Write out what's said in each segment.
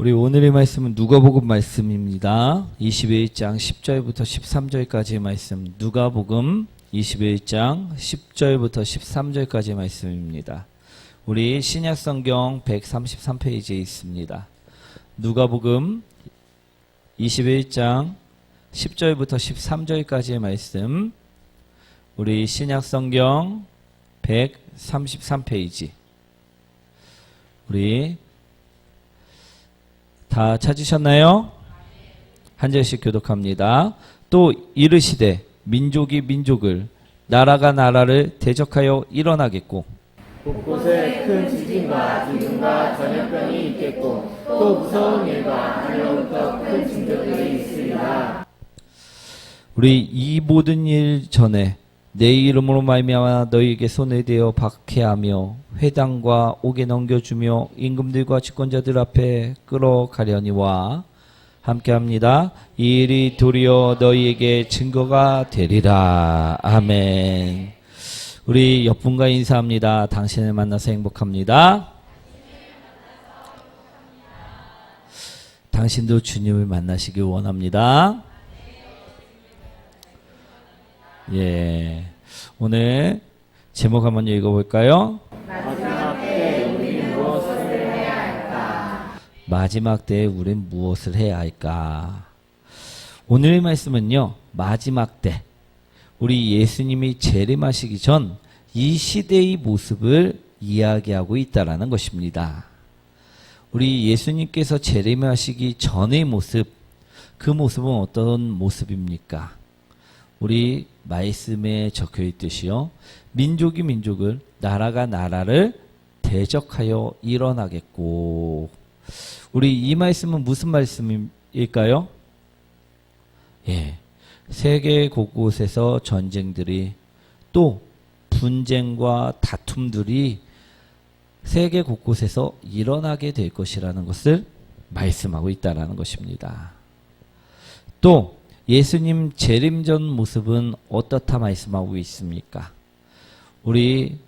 우리 오늘의 말씀은 누가복음 말씀입니다. 21장 10절부터 13절까지의 말씀. 누가복음 21장 10절부터 13절까지의 말씀입니다. 우리 신약성경 133페이지에 있습니다. 누가복음 21장 10절부터 13절까지의 말씀. 우리 신약성경 133페이지. 우리 다 찾으셨나요? 한 절씩 교독합니다. 또 이르시되 민족이 민족을 나라가 나라를 대적하여 일어나겠고 곳곳에 큰 지진과 기근과 전염병이 있겠고 또 무서운 일과 하늘로부터 큰 징조들이 있으리라. 우리 이 모든 일 전에 내 이름으로 말미암아 너희에게 손을 대어 박해하며 회당과 옥에 넘겨주며 임금들과 집권자들 앞에 끌어가려니와 함께합니다. 이 일이 도리어 너희에게 증거가 되리라. 아멘. 우리 옆분과 인사합니다. 당신을 만나서 행복합니다. 당신도 주님을 만나시길 원합니다. 예, 오늘 제목 한번 읽어볼까요? 마지막 때에 우리는 무엇을 해야 할까? 마지막 때에 우린 무엇을 해야 할까? 오늘의 말씀은요, 마지막 때, 우리 예수님이 재림하시기 전 이 시대의 모습을 이야기하고 있다라는 것입니다. 우리 예수님께서 재림하시기 전의 모습, 그 모습은 어떤 모습입니까? 우리 말씀에 적혀 있듯이요. 민족이 민족을, 나라가 나라를 대적하여 일어나겠고. 우리 이 말씀은 무슨 말씀일까요? 예. 세계 곳곳에서 전쟁들이 또 분쟁과 다툼들이 세계 곳곳에서 일어나게 될 것이라는 것을 말씀하고 있다는 것입니다. 또 예수님 재림 전 모습은 어떻다 말씀하고 있습니까? 우리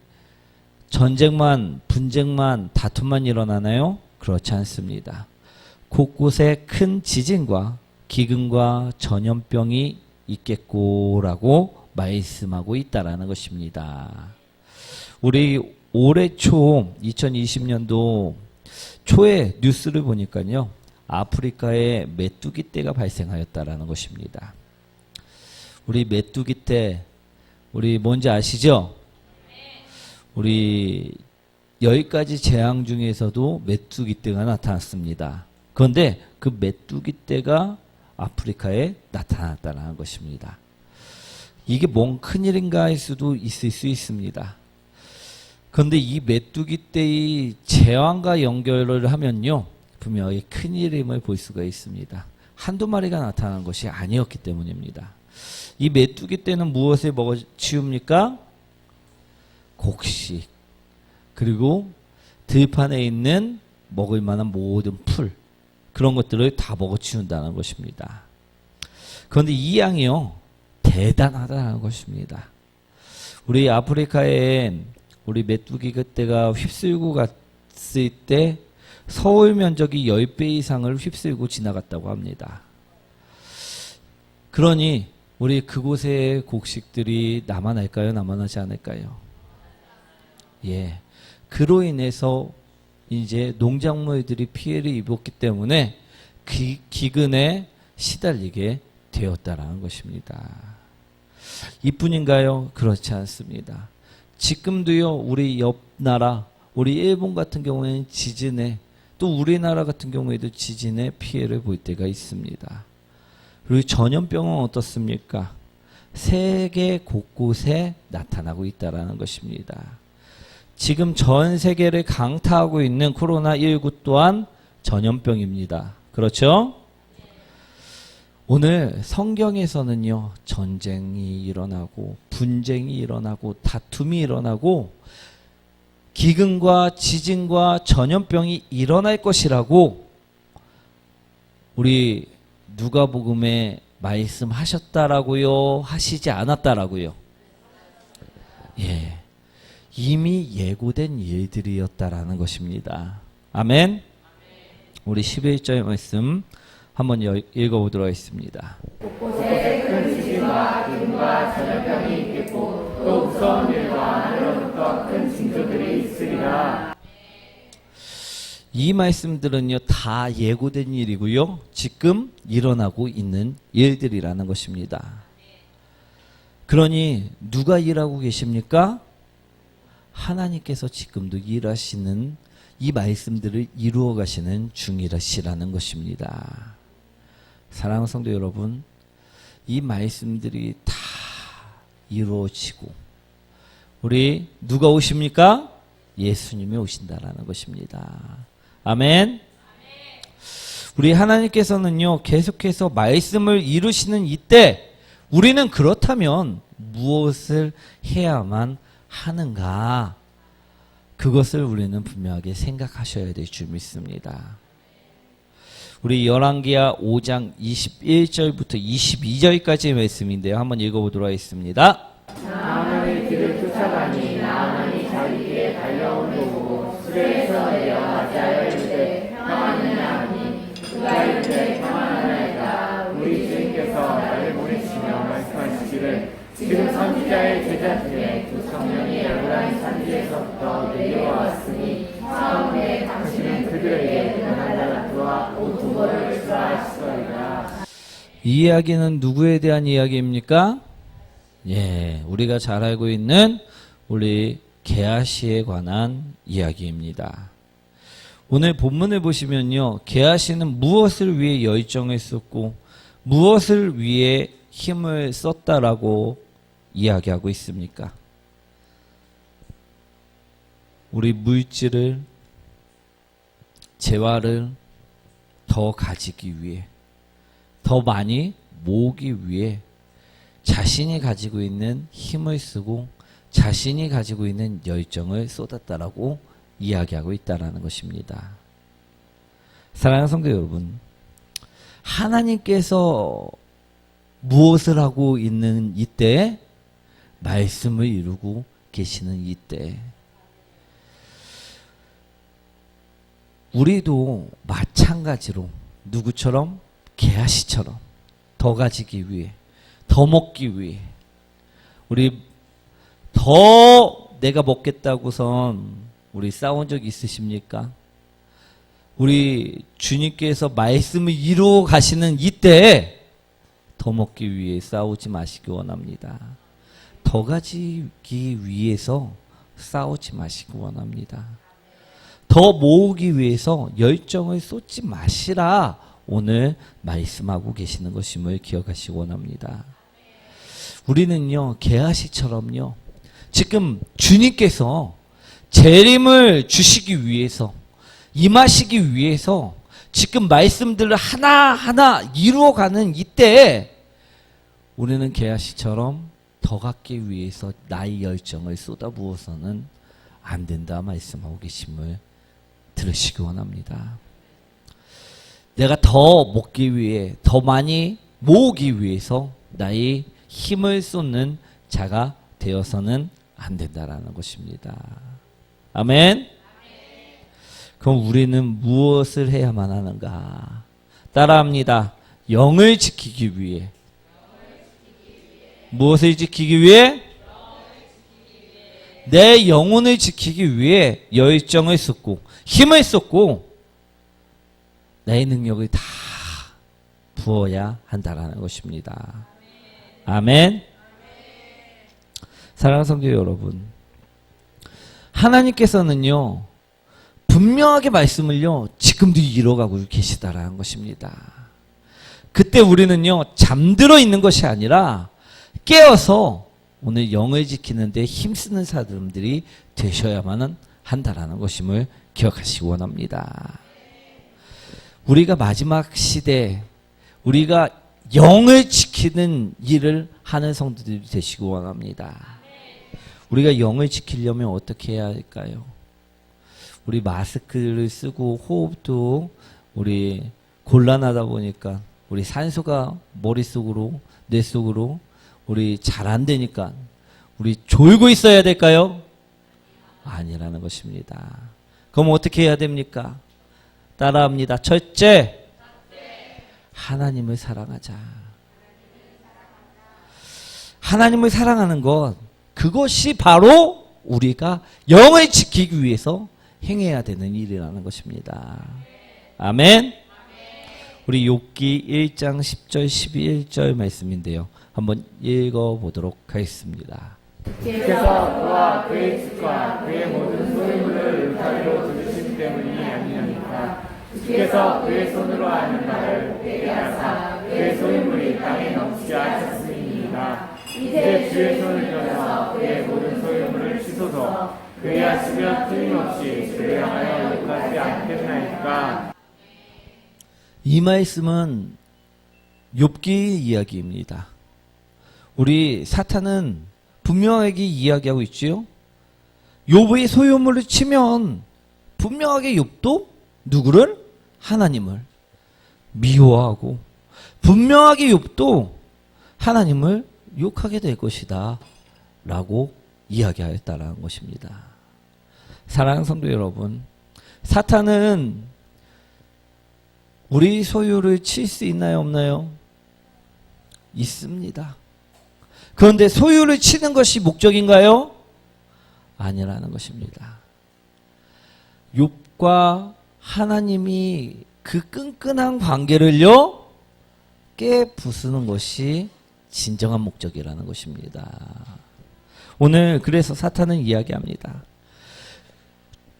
전쟁만, 분쟁만, 다툼만 일어나나요? 그렇지 않습니다. 곳곳에 큰 지진과 기근과 전염병이 있겠고라고 말씀하고 있다라는 것입니다. 우리 올해 초 2020년도 초에 뉴스를 보니까요. 아프리카에 메뚜기 떼가 발생하였다라는 것입니다. 우리 메뚜기 떼, 우리 뭔지 아시죠? 우리 10가지 재앙 중에서도 메뚜기 떼가 나타났습니다. 그런데 그 메뚜기 떼가 아프리카에 나타났다는 것입니다. 이게 뭔 큰일인가 할 수도 있을 수 있습니다. 그런데 이 메뚜기 떼의 재앙과 연결을 하면요. 분명히 큰일임을 볼 수가 있습니다. 한두 마리가 나타난 것이 아니었기 때문입니다. 이 메뚜기 떼는 무엇을 먹어치웁니까? 곡식, 그리고 들판에 있는 먹을 만한 모든 풀, 그런 것들을 다 먹어치운다는 것입니다. 그런데 이 양이요, 대단하다는 것입니다. 우리 아프리카에 우리 메뚜기 떼가 휩쓸고 갔을 때 서울 면적이 10배 이상을 휩쓸고 지나갔다고 합니다. 그러니 우리 그곳의 곡식들이 남아날까요? 남아나지 않을까요? 예. 그로 인해서 이제 농작물들이 피해를 입었기 때문에 기근에 시달리게 되었다라는 것입니다. 이뿐인가요? 그렇지 않습니다. 지금도요, 우리 옆 나라, 우리 일본 같은 경우에는 지진에, 또 우리나라 같은 경우에도 지진에 피해를 볼 때가 있습니다. 그리고 전염병은 어떻습니까? 세계 곳곳에 나타나고 있다는 것입니다. 지금 전 세계를 강타하고 있는 코로나19 또한 전염병입니다. 그렇죠? 오늘 성경에서는요, 전쟁이 일어나고 분쟁이 일어나고 다툼이 일어나고 기근과 지진과 전염병이 일어날 것이라고 우리 누가복음에 말씀하셨다라고요? 하시지 않았다라고요? 예, 이미 예고된 일들이었다라는 것입니다. 아멘. 우리 11절 말씀 한번 읽어보도록 하겠습니다. 곳곳에 큰 지진과 기근과 전염병이 있겠고 또 무서운 일과 하늘로부터 큰 징조들이 있으리라. 이 말씀들은요, 다 예고된 일이고요, 지금 일어나고 있는 일들이라는 것입니다. 그러니 누가 일하고 계십니까? 하나님께서 지금도 일하시는 이 말씀들을 이루어 가시는 중이시라는 것입니다. 사랑하는 성도 여러분, 이 말씀들이 다 이루어지고 우리 누가 오십니까? 예수님이 오신다라는 것입니다. 아멘. 우리 하나님께서는요, 계속해서 말씀을 이루시는 이때 우리는 그렇다면 무엇을 해야만 하는가? 그것을 우리는 분명하게 생각하셔야 될 줄 믿습니다. 우리 열왕기하 5장 21절부터 22절까지의 말씀인데요. 한번 읽어보도록 하겠습니다. 나아만의 길을 쫓아가니 나아만이 자기 길에 달려온 도고 수레에서 내려 맞이하여 이르되 평안하냐 하니 그가 이르되 평안하나이다. 우리 주님께서 나를 보내시며 말씀하시기를 지금 선지자의 제자 중에 두 청년이 에브라임 산지에서부터 내게와 왔으니 사흘에 당신은 그들에게 변한 달란트와 옷 두 벌을 주라 하시더이다. 이 이야기는 누구에 대한 이야기입니까? 우리가 잘 알고 있는 우리 게하시에 관한 이야기입니다. 오늘 본문을 보시면요, 게하시는 무엇을 위해 열정을 썼고 무엇을 위해 힘을 썼다라고 이야기하고 있습니까? 우리 물질을, 재화를 더 가지기 위해, 더 많이 모으기 위해 자신이 가지고 있는 힘을 쓰고 자신이 가지고 있는 열정을 쏟았다라고 이야기하고 있다라는 것입니다. 사랑하는 성도 여러분, 하나님께서 무엇을 하고 있는 이때, 말씀을 이루고 계시는 이때, 우리도 마찬가지로 누구처럼? 게하시처럼 더 가지기 위해, 더 먹기 위해, 우리 더 내가 먹겠다고선 우리 싸운 적 있으십니까? 우리 주님께서 말씀을 이루어 가시는 이때 더 먹기 위해 싸우지 마시기 원합니다. 더 가지기 위해서 싸우지 마시기 원합니다. 더 모으기 위해서 열정을 쏟지 마시라 오늘 말씀하고 계시는 것임을 기억하시기 원합니다. 우리는요, 게하시처럼요, 지금 주님께서 재림을 주시기 위해서, 임하시기 위해서 지금 말씀들을 하나하나 이루어가는 이때 우리는 게하시처럼 더 갖기 위해서 나의 열정을 쏟아부어서는 안 된다 말씀하고 계심을 들으시기 원합니다. 내가 더 먹기 위해, 더 많이 모으기 위해서 나의 힘을 쏟는 자가 되어서는 안 된다라는 것입니다. 아멘. 그럼 우리는 무엇을 해야만 하는가? 따라합니다. 영을 지키기 위해. 무엇을 지키기 위해? 내 영혼을 지키기 위해 열정을 쏟고 힘을 쏟고 내 능력을 다 부어야 한다라는 것입니다. 아멘. 사랑하는 성도 여러분, 하나님께서는요, 분명하게 말씀을요, 지금도 이뤄가고 계시다라는 것입니다. 그때 우리는요, 잠들어 있는 것이 아니라 깨어서 오늘 영을 지키는데 힘쓰는 사람들이 되셔야만 한다라는 것임을 기억하시기 원합니다. 우리가 마지막 시대, 우리가 영을 지키는 일을 하는 성도들이 되시기 원합니다. 우리가 영을 지키려면 어떻게 해야 할까요? 우리 마스크를 쓰고 호흡도 우리 곤란하다 보니까 우리 산소가 머릿속으로, 뇌 속으로 우리 잘 안 되니까 우리 졸고 있어야 될까요? 아니라는 것입니다. 그럼 어떻게 해야 됩니까? 따라합니다. 첫째, 하나님을 사랑하자. 하나님을 사랑하는 것, 그것이 바로 우리가 영을 지키기 위해서 행해야 되는 일이라는 것입니다. 아멘. 우리 욥기 1장 10절 11절 말씀인데요. 한번 읽어보도록 하겠습니다. 주께서 그와 그의 집과 그의 모든 소유물을 울타리로 두르신 때문이 아니하니까 주께서 그의 손으로 하는 바를 그에게 하사 그의 소유물이 땅에 넘치게 하셨으니이다. 이제 주의 손을 들어서 그의 모든 소유물을 치소서. 그리하시면 틀림없이 그를 향하여 욕하지 않겠나이까. 이 말씀은 욥기 이야기입니다. 우리 사탄은 분명하게 이야기하고 있지요. 욥의 소유물을 치면 분명하게 욥도 누구를? 하나님을 미워하고 분명하게 욥도 하나님을 욕하게 될 것이다 라고 이야기하였다라는 것입니다. 사랑하는 성도 여러분, 사탄은 우리 소유를 칠 수 있나요, 없나요? 있습니다. 그런데 소유를 치는 것이 목적인가요? 아니라는 것입니다. 욥과 하나님이 그 끈끈한 관계를요 깨부수는 것이 진정한 목적이라는 것입니다. 오늘 그래서 사탄은 이야기합니다.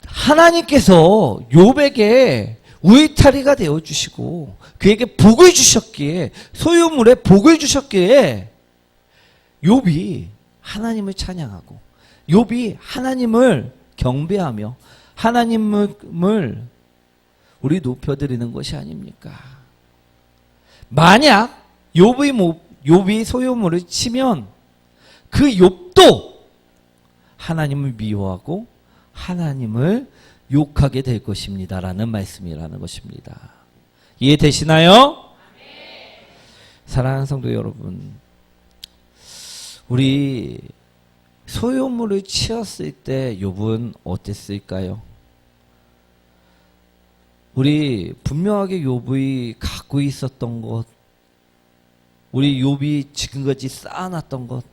하나님께서 욥에게 울타리가 되어 주시고 그에게 복을 주셨기에, 소유물에 복을 주셨기에 욥이 하나님을 찬양하고 욥이 하나님을 경배하며 하나님을 우리 높여드리는 것이 아닙니까? 만약 욥이 소유물을 치면 그 욥도 하나님을 미워하고 하나님을 욕하게 될 것입니다라는 말씀이라는 것입니다. 이해되시나요? 사랑하는 성도 여러분, 우리 소유물을 치었을 때 욥은 어땠을까요? 우리 분명하게 욥이 갖고 있었던 것, 우리 욥이 지금까지 쌓아놨던 것,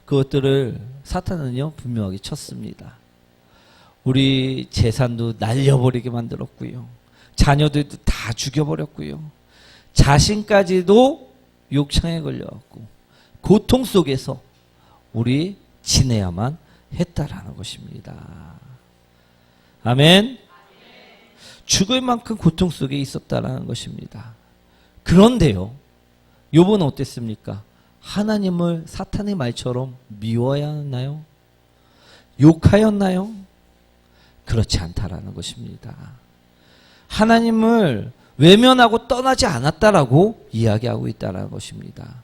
그것들을 사탄은요 분명하게 쳤습니다. 우리 재산도 날려버리게 만들었고요, 자녀들도 다 죽여버렸고요, 자신까지도 욕창에 걸려갖고 고통 속에서 우리 지내야만 했다라는 것입니다. 아멘. 죽을 만큼 고통 속에 있었다라는 것입니다. 그런데요, 욥은 어땠습니까? 하나님을 사탄의 말처럼 미워하였나요? 욕하였나요? 그렇지 않다라는 것입니다. 하나님을 외면하고 떠나지 않았다라고 이야기하고 있다는 것입니다.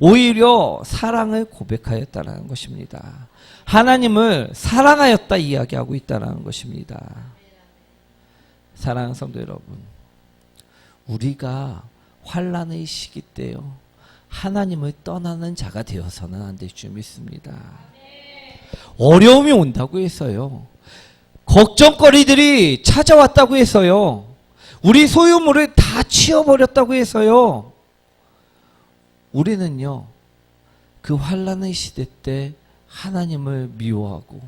오히려 사랑을 고백하였다는 것입니다. 하나님을 사랑하였다 이야기하고 있다는 것입니다. 사랑하는 성도 여러분, 우리가 환난의 시기 때요 하나님을 떠나는 자가 되어서는 안 될 줄 믿습니다. 어려움이 온다고 해서요, 걱정거리들이 찾아왔다고 해서요, 우리 소유물을 다 치워버렸다고 해서요, 우리는요 그 환난의 시대 때 하나님을 미워하고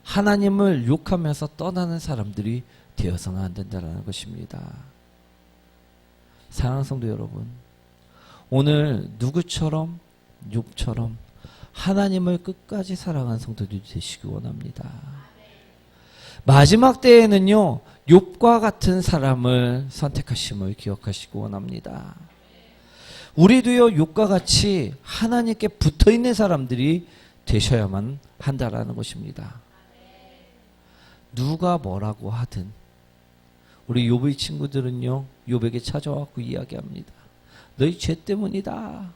하나님을 욕하면서 떠나는 사람들이 되어서는 안 된다는 것입니다. 사랑하는 성도 여러분, 오늘 누구처럼? 욥처럼 하나님을 끝까지 사랑하는 성도들이 되시기 원합니다. 마지막 때에는요 욥과 같은 사람을 선택하심을 기억하시기 원합니다. 우리도요 욥과 같이 하나님께 붙어있는 사람들이 되셔야만 한다라는 것입니다. 누가 뭐라고 하든 우리 욥의 친구들은요 욥에게 찾아와서 이야기합니다. 너희 죄 때문이다.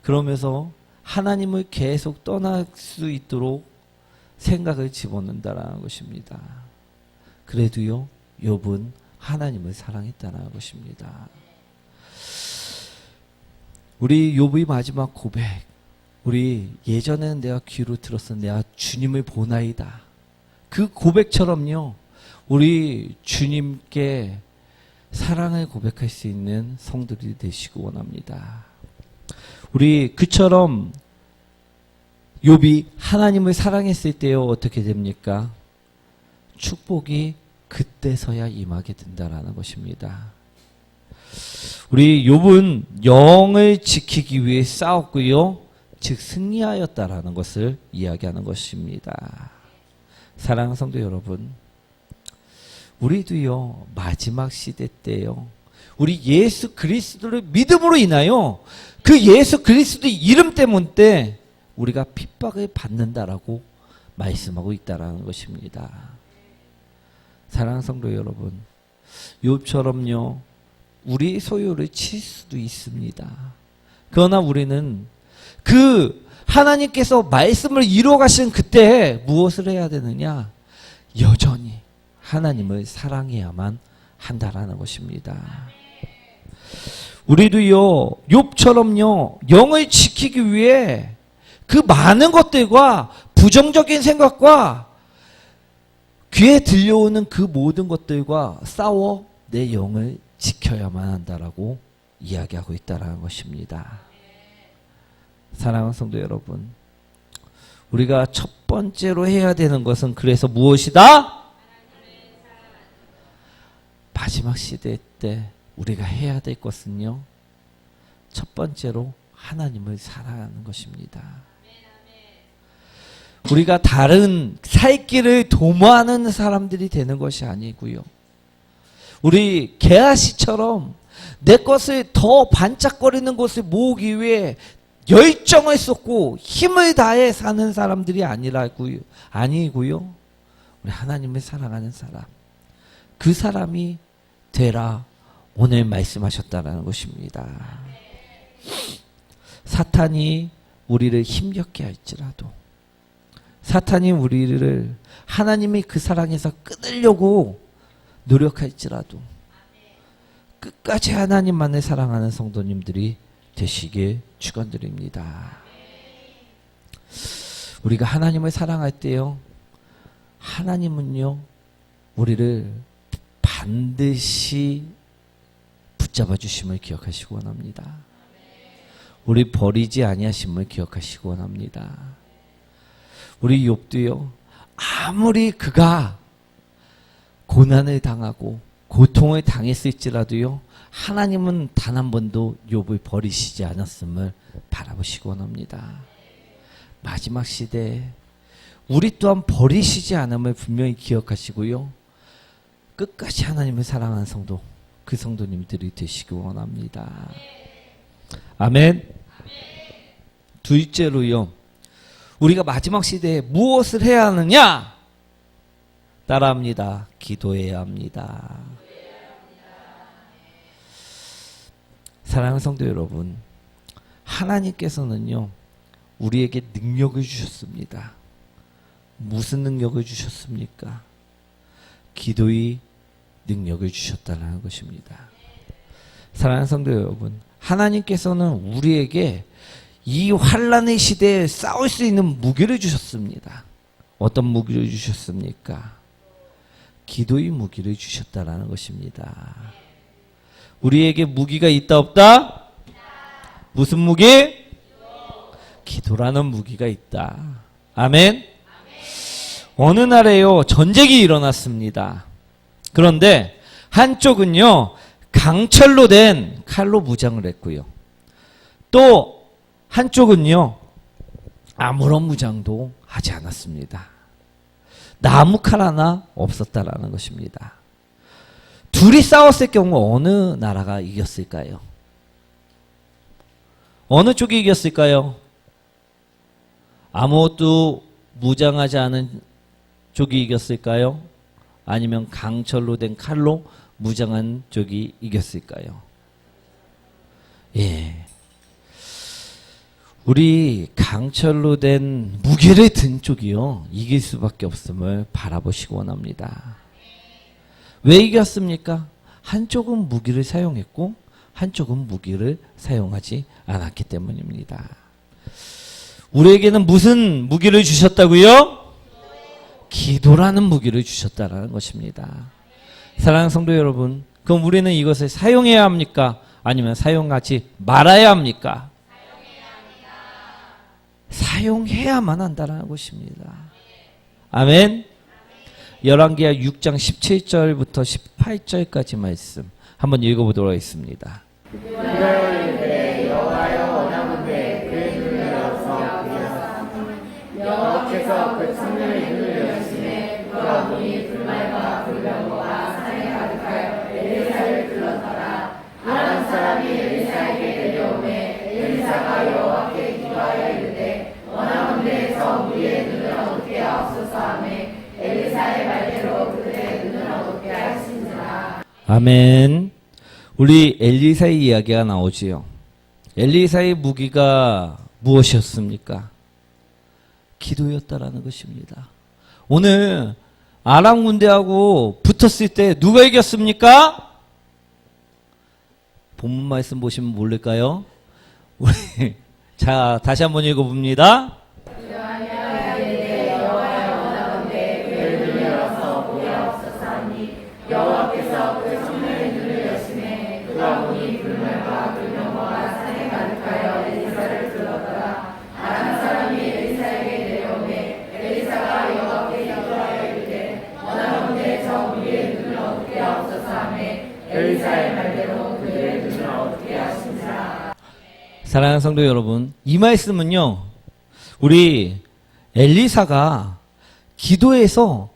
그러면서 하나님을 계속 떠날 수 있도록 생각을 집어넣는다라는 것입니다. 그래도요 욥은 하나님을 사랑했다는 것입니다. 우리 욥의 마지막 고백, 우리 예전에는 내가 귀로 들었어 내가 주님을 보나이다, 그 고백처럼요 우리 주님께 사랑을 고백할 수 있는 성들이 되시기 원합니다. 우리 그처럼 욥이 하나님을 사랑했을 때요 어떻게 됩니까? 축복이 그때서야 임하게 된다라는 것입니다. 우리 욥은 영을 지키기 위해 싸웠고요, 즉 승리하였다라는 것을 이야기하는 것입니다. 사랑하는 성도 여러분, 우리도요 마지막 시대 때요 우리 예수 그리스도를 믿음으로 인하여 그 예수 그리스도 이름 때문에 우리가 핍박을 받는다라고 말씀하고 있다라는 것입니다. 사랑하는 성도 여러분, 욥처럼요 우리 소유를 칠 수도 있습니다. 그러나 우리는 그 하나님께서 말씀을 이루어 가시는 그때 무엇을 해야 되느냐? 여전히 하나님을 사랑해야만 한다라는 것입니다. 우리도요 욥처럼요 영을 지키기 위해 그 많은 것들과 부정적인 생각과 귀에 들려오는 그 모든 것들과 싸워 내 영을 지켜야만 한다라고 이야기하고 있다라는 것입니다. 사랑하는 성도 여러분, 우리가 첫 번째로 해야 되는 것은 그래서 무엇이다? 마지막 시대 때 우리가 해야 될 것은요, 첫 번째로 하나님을 사랑하는 것입니다. 우리가 다른 살 길을 도모하는 사람들이 되는 것이 아니고요, 우리 게하시처럼 내 것을 더 반짝거리는 것을 모으기 위해 열정을 쏟고 힘을 다해 사는 사람들이 아니고요, 우리 하나님을 사랑하는 사람, 그 사람이 되라 오늘 말씀하셨다라는 것입니다. 사탄이 우리를 힘겹게 할지라도, 사탄이 우리를 하나님의 그 사랑에서 끊으려고 노력할지라도 끝까지 하나님만을 사랑하는 성도님들이 되시길 축원드립니다. 우리가 하나님을 사랑할 때요, 하나님은요 우리를 반드시 붙잡아 주심을 기억하시기 원합니다. 우리 버리지 아니하심을 기억하시기 원합니다. 우리 욥도요 아무리 그가 고난을 당하고 고통을 당했을지라도요 하나님은 단 한 번도 욥을 버리시지 않았음을 바라보시기 원합니다. 마지막 시대에 우리 또한 버리시지 않음을 분명히 기억하시고요, 끝까지 하나님을 사랑하는 성도, 그 성도님들이 되시기 원합니다. 아멘. 둘째로요, 우리가 마지막 시대에 무엇을 해야 하느냐? 따라합니다. 기도해야 합니다. 사랑하는 성도 여러분, 하나님께서는요 우리에게 능력을 주셨습니다. 무슨 능력을 주셨습니까? 기도의 능력을 주셨다는 것입니다. 사랑하는 성도 여러분, 하나님께서는 우리에게 이 환난의 시대에 싸울 수 있는 무기를 주셨습니다. 어떤 무기를 주셨습니까? 기도의 무기를 주셨다라는 것입니다. 우리에게 무기가 있다 없다? 무슨 무기? 기도라는 무기가 있다. 아멘. 어느 날에요 전쟁이 일어났습니다. 그런데 한쪽은요 강철로 된 칼로 무장을 했고요, 또 한쪽은요 아무런 무장도 하지 않았습니다. 나무 칼 하나 없었다라는 것입니다. 둘이 싸웠을 경우 어느 나라가 이겼을까요? 어느 쪽이 이겼을까요? 아무것도 무장하지 않은 쪽이 이겼을까요? 아니면 강철로 된 칼로 무장한 쪽이 이겼을까요? 예. 우리 강철로 된 무기를 든 쪽이요 이길 수밖에 없음을 바라보시기 원합니다. 왜 이겼습니까? 한쪽은 무기를 사용했고 한쪽은 무기를 사용하지 않았기 때문입니다. 우리에게는 무슨 무기를 주셨다고요? 기도라는 무기를 주셨다라는 것입니다. 사랑하는 성도 여러분, 그럼 우리는 이것을 사용해야 합니까? 아니면 사용하지 말아야 합니까? 사용해야만 한다는 것입니다. 아멘. 열왕기하 6장 17절부터 18절까지 말씀 한번 읽어보도록 하겠습니다. 여호와여 원하건대 그의 눈을 열어서 보셨으니 여호와께서 그 청년의 눈을 여시매 그가 보니 불말과 불병거와 산에 가득하여 엘리사를 불렀더라. 아람 사람이 엘리사에게 내려오매 엘리사가 여호와께 기도하여 이르되 원하건대 저 우리의 눈을 어둡게 하옵소서 하매 엘리사의 말대로 그들의 눈을 어둡게 하신지라. 아멘. 우리 엘리사의 이야기가 나오지요. 엘리사의 무기가 무엇이었습니까? 기도였다라는 것입니다. 오늘 아람 군대하고 붙었을 때 누가 이겼습니까? 본문 말씀 보시면 모를까요? 우리 자, 다시 한번 읽어봅니다. 여호와께서 그 청년의 눈을 여시매 그가 보니 불말과 불병거가 산에 가득하여 엘리사를 불렀더라. 아람 사람이 엘리사에게 내려오매 엘리사가 여호와께 기도하여 이르되 원하건대 저 우리의 눈을 어둡게 하옵소서 하매 엘리사의 말대로 그들의 눈을 어둡게 하신지라. 사랑하는 성도 여러분, 이 말씀은요, 우리 엘리사가 기도해서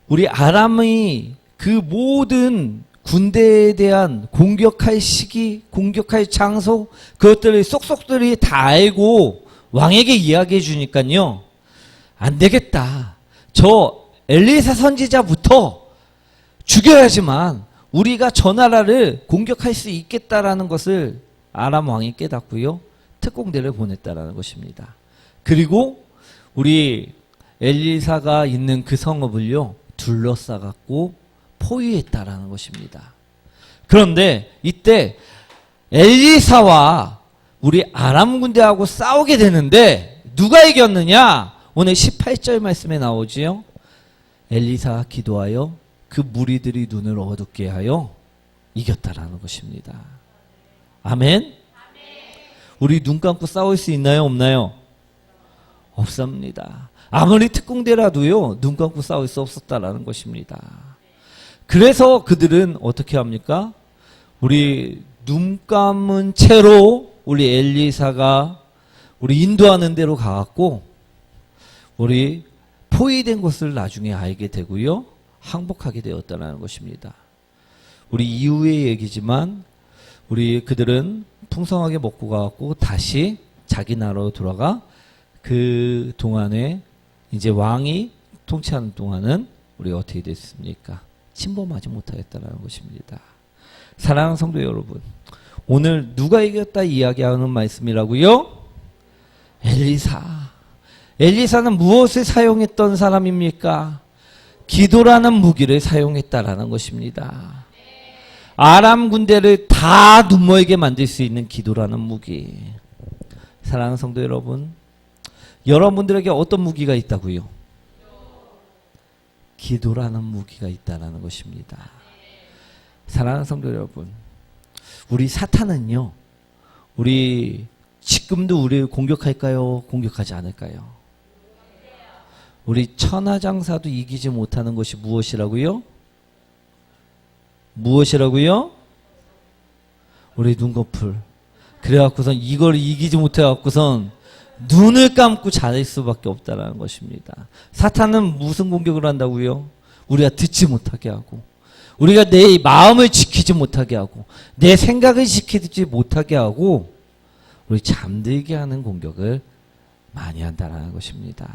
우리 아람의 그 모든 군대에 대한 공격할 시기, 공격할 장소, 그것들을 쏙쏙들이 다 알고 왕에게 이야기해 주니까요, 안 되겠다. 저 엘리사 선지자부터 죽여야지만 우리가 저 나라를 공격할 수 있겠다라는 것을 아람 왕이 깨닫고요, 특공대를 보냈다라는 것입니다. 그리고 우리 엘리사가 있는 그 성읍을요, 둘러싸갖고 포위했다라는 것입니다. 그런데 이때 엘리사와 우리 아람 군대하고 싸우게 되는데 누가 이겼느냐? 오늘 18절 말씀에 나오지요. 엘리사가 기도하여 그 무리들이 눈을 어둡게 하여 이겼다라는 것입니다. 아멘. 우리 눈 감고 싸울 수 있나요? 없나요? 없습니다. 아무리 특공대라도요, 눈 감고 싸울 수 없었다라는 것입니다. 그래서 그들은 어떻게 합니까? 우리 눈 감은 채로 우리 엘리사가 우리 인도하는 대로 가갖고 우리 포위된 것을 나중에 알게 되고요, 항복하게 되었다는 것입니다. 우리 이후의 얘기지만 우리 그들은 풍성하게 먹고 가갖고 다시 자기 나라로 돌아가 그 동안에 이제 왕이 통치하는 동안은 우리 어떻게 됐습니까? 침범하지 못하겠다는 것입니다. 사랑하는 성도 여러분, 오늘 누가 이겼다 이야기하는 말씀이라고요? 엘리사. 엘리사는 무엇을 사용했던 사람입니까? 기도라는 무기를 사용했다라는 것입니다. 아람 군대를 다 눈멀게 만들 수 있는 기도라는 무기. 사랑하는 성도 여러분, 여러분들에게 어떤 무기가 있다고요? 기도라는 무기가 있다는 것입니다. 사랑하는 성도 여러분, 우리 사탄은요, 우리 지금도 우리를 공격할까요? 공격하지 않을까요? 우리 천하장사도 이기지 못하는 것이 무엇이라고요? 무엇이라고요? 우리 눈꺼풀. 그래갖고선 이걸 이기지 못해갖고선 눈을 감고 잘 수밖에 없다는 것입니다. 사탄은 무슨 공격을 한다고요? 우리가 듣지 못하게 하고, 우리가 내 마음을 지키지 못하게 하고, 내 생각을 지키지 못하게 하고, 우리 잠들게 하는 공격을 많이 한다는 것입니다.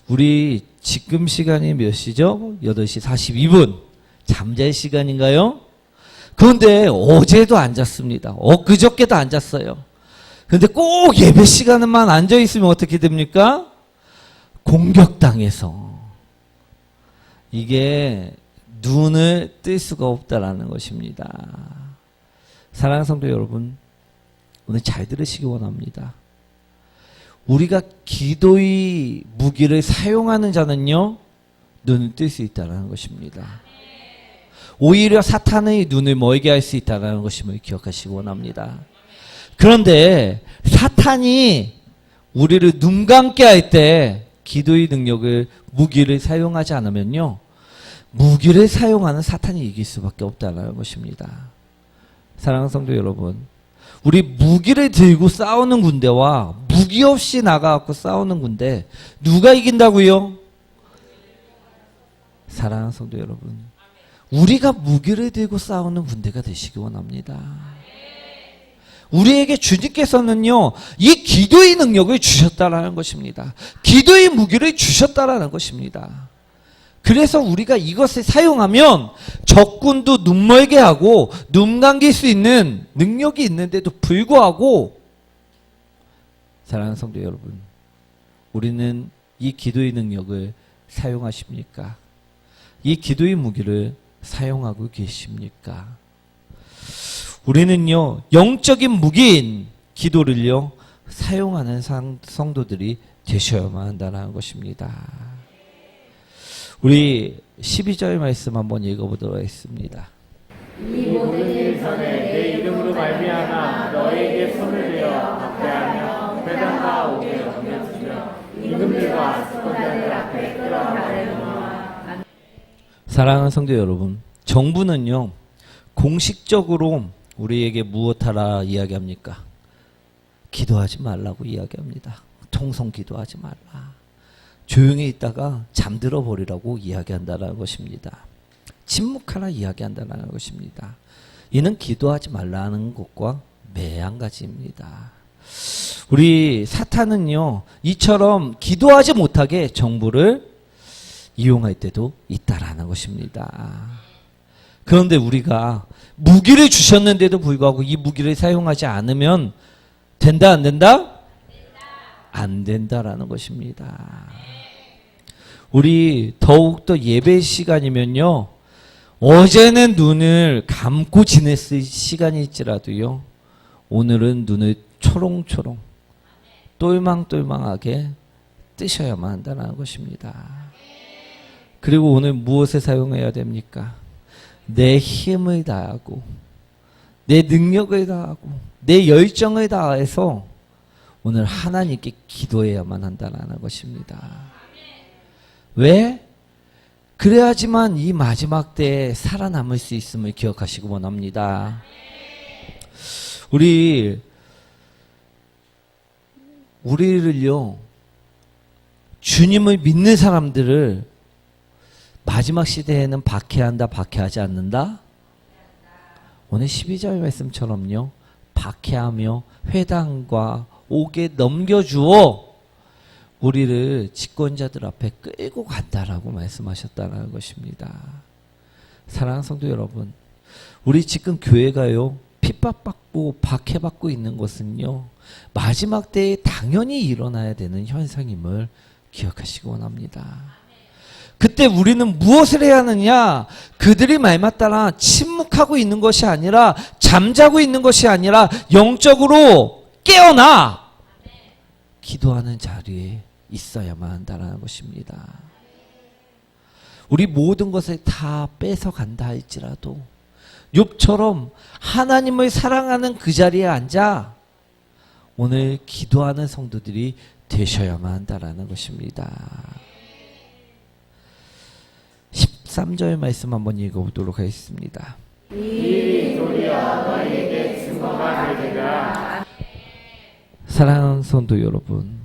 우리 지금 시간이 몇 시죠? 8시 42분. 잠잘 시간인가요? 그런데 어제도 안 잤습니다. 그저께도 안 잤어요. 근데 꼭 예배 시간에만 앉아있으면 어떻게 됩니까? 공격당해서. 이게 눈을 뜰 수가 없다라는 것입니다. 사랑하는 성도 여러분, 오늘 잘 들으시기 원합니다. 우리가 기도의 무기를 사용하는 자는요, 눈을 뜰 수 있다는 것입니다. 오히려 사탄의 눈을 멀게 할 수 있다는 것임을 기억하시기 원합니다. 그런데 사탄이 우리를 눈 감게 할 때 기도의 능력을, 무기를 사용하지 않으면요, 무기를 사용하는 사탄이 이길 수밖에 없다는 것입니다. 사랑하는 성도 여러분, 우리 무기를 들고 싸우는 군대와 무기 없이 나가갖고 싸우는 군대, 누가 이긴다고요? 사랑하는 성도 여러분, 우리가 무기를 들고 싸우는 군대가 되시기 원합니다. 우리에게 주님께서는요, 이 기도의 능력을 주셨다라는 것입니다. 기도의 무기를 주셨다라는 것입니다. 그래서 우리가 이것을 사용하면 적군도 눈멀게 하고 눈 감길 수 있는 능력이 있는데도 불구하고, 사랑하는 성도 여러분, 우리는 이 기도의 능력을 사용하십니까? 이 기도의 무기를 사용하고 계십니까? 우리는요, 영적인 무기인 기도를요, 사용하는 성도들이 되셔야만 한다는 것입니다. 우리 12절 말씀 한번 읽어보도록 하겠습니다. 이 모든 일 전에 내 이름으로 말미암아 너에게 손을 대어 박해하며 회당과 옥에 옮겨주며 임금들과 수권자들 앞에 끌어가려노라. 사랑하는 성도 여러분, 정부는요, 공식적으로 우리에게 무엇하라 이야기합니까? 기도하지 말라고 이야기합니다. 통성 기도하지 말라. 조용히 있다가 잠들어 버리라고 이야기한다는 것입니다. 침묵하라 이야기한다는 것입니다. 이는 기도하지 말라는 것과 매한가지입니다. 우리 사탄은요, 이처럼 기도하지 못하게 정부를 이용할 때도 있다라는 것입니다. 그런데 우리가 무기를 주셨는데도 불구하고 이 무기를 사용하지 않으면 된다, 안 된다? 안 된다라는 것입니다. 우리 더욱더 예배 시간이면요, 어제는 눈을 감고 지냈을 시간일지라도요, 오늘은 눈을 초롱초롱 똘망똘망하게 뜨셔야만 한다는 것입니다. 그리고 오늘 무엇을 사용해야 됩니까? 내 힘을 다하고 내 능력을 다하고 내 열정을 다해서 오늘 하나님께 기도해야만 한다는 것입니다. 왜? 그래야지만 이 마지막 때에 살아남을 수 있음을 기억하시기 원합니다. 우리를요, 주님을 믿는 사람들을 마지막 시대에는 박해한다, 박해하지 않는다? 오늘 12절 말씀처럼요, 박해하며 회당과 옥에 넘겨주어 우리를 집권자들 앞에 끌고 간다라고 말씀하셨다는 것입니다. 사랑하는 성도 여러분, 우리 지금 교회가요, 핍박받고 박해받고 있는 것은요, 마지막 때에 당연히 일어나야 되는 현상임을 기억하시기 원합니다. 그때 우리는 무엇을 해야 하느냐? 그들이 말만 따라 침묵하고 있는 것이 아니라, 잠자고 있는 것이 아니라 영적으로 깨어나 기도하는 자리에 있어야만 한다는 것입니다. 우리 모든 것을 다 뺏어간다 할지라도 욥처럼 하나님을 사랑하는 그 자리에 앉아 오늘 기도하는 성도들이 되셔야만 한다는 것입니다. 13절 말씀 한번 읽어보도록 하겠습니다. 이 일이 도리어 너희에게 증거가 되리라. 사랑하는 성도 여러분,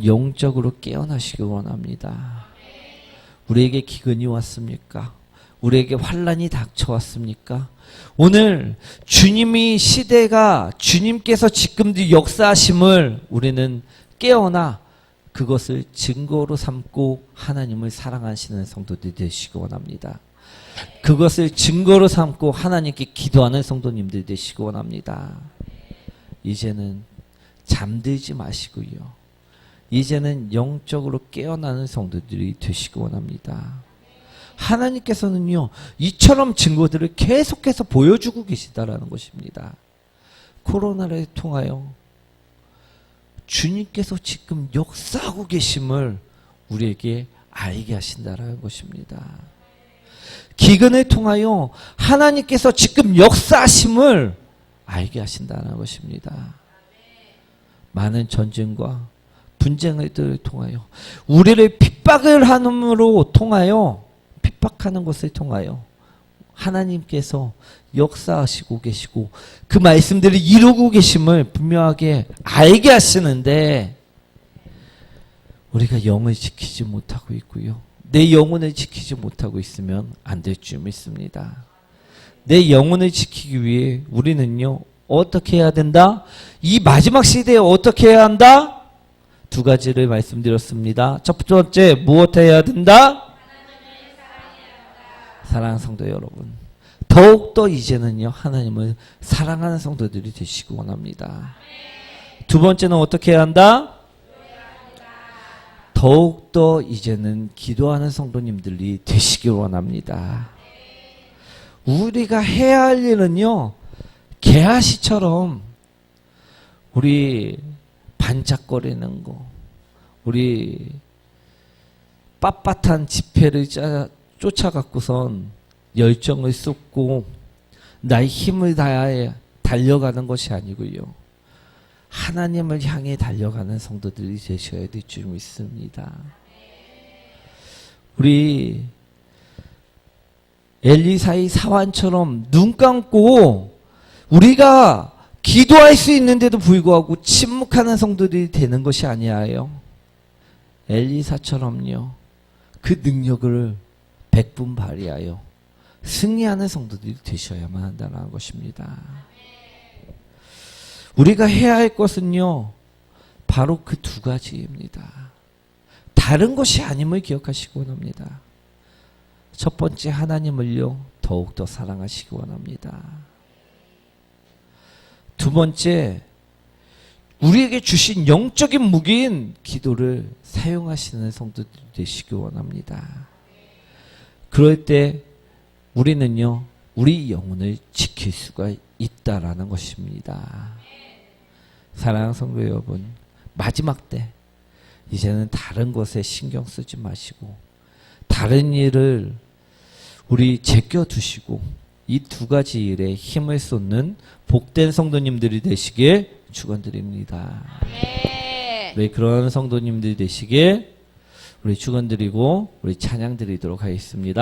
영적으로 깨어나시기 원합니다. 우리에게 기근이 왔습니까? 우리에게 환난이 닥쳐왔습니까? 오늘 주님이 시대가 주님께서 지금도 역사하심을 우리는 깨어나 그것을 증거로 삼고 하나님을 사랑하시는 성도들이 되시기 원합니다. 그것을 증거로 삼고 하나님께 기도하는 성도님들이 되시기 원합니다. 이제는 잠들지 마시고요, 이제는 영적으로 깨어나는 성도들이 되시기 원합니다. 하나님께서는요, 이처럼 증거들을 계속해서 보여주고 계시다라는 것입니다. 코로나를 통하여 주님께서 지금 역사하고 계심을 우리에게 알게 하신다라는 것입니다. 기근을 통하여 하나님께서 지금 역사하심을 알게 하신다는 것입니다. 많은 전쟁과 분쟁들을 통하여 우리를 핍박을 함으로 통하여 핍박하는 것을 통하여 하나님께서 역사하시고 계시고 그 말씀들을 이루고 계심을 분명하게 알게 하시는데 우리가 영을 지키지 못하고 있고요. 내 영혼을 지키지 못하고 있으면 안 될 줄 믿습니다. 내 영혼을 지키기 위해 우리는요. 어떻게 해야 된다? 이 마지막 시대에 어떻게 해야 한다? 두 가지를 말씀드렸습니다. 첫 번째 무엇 해야 된다? 사랑하는 성도 여러분, 더욱더 이제는요 하나님을 사랑하는 성도들이 되시기 원합니다. 두 번째는 어떻게 해야 한다? 더욱더 이제는 기도하는 성도님들이 되시기 원합니다. 우리가 해야 할 일은요 개아시처럼 우리 반짝거리는 거, 우리 빳빳한 지폐를 쫓아갖고선 열정을 쏟고 나의 힘을 다해 달려가는 것이 아니고요. 하나님을 향해 달려가는 성도들이 되셔야 될 줄 믿습니다. 우리 엘리사의 사환처럼 눈 감고 우리가 기도할 수 있는데도 불구하고 침묵하는 성도들이 되는 것이 아니에요. 엘리사처럼요. 그 능력을 백분 발휘하여 승리하는 성도들이 되셔야만 한다는 것입니다. 우리가 해야 할 것은요. 바로 그 두 가지입니다. 다른 것이 아님을 기억하시기 원합니다. 첫 번째 하나님을요. 더욱더 사랑하시기 원합니다. 두 번째 우리에게 주신 영적인 무기인 기도를 사용하시는 성도들이 되시기 원합니다. 그럴 때 우리는요. 우리 영혼을 지킬 수가 있다라는 것입니다. 사랑하는 성도 여러분, 마지막 때 이제는 다른 것에 신경 쓰지 마시고 다른 일을 우리 제껴두시고 이 두 가지 일에 힘을 쏟는 복된 성도님들이 되시길 축원드립니다. 네, 그런 성도님들이 되시길 우리 축원드리고 우리 찬양 드리도록 하겠습니다.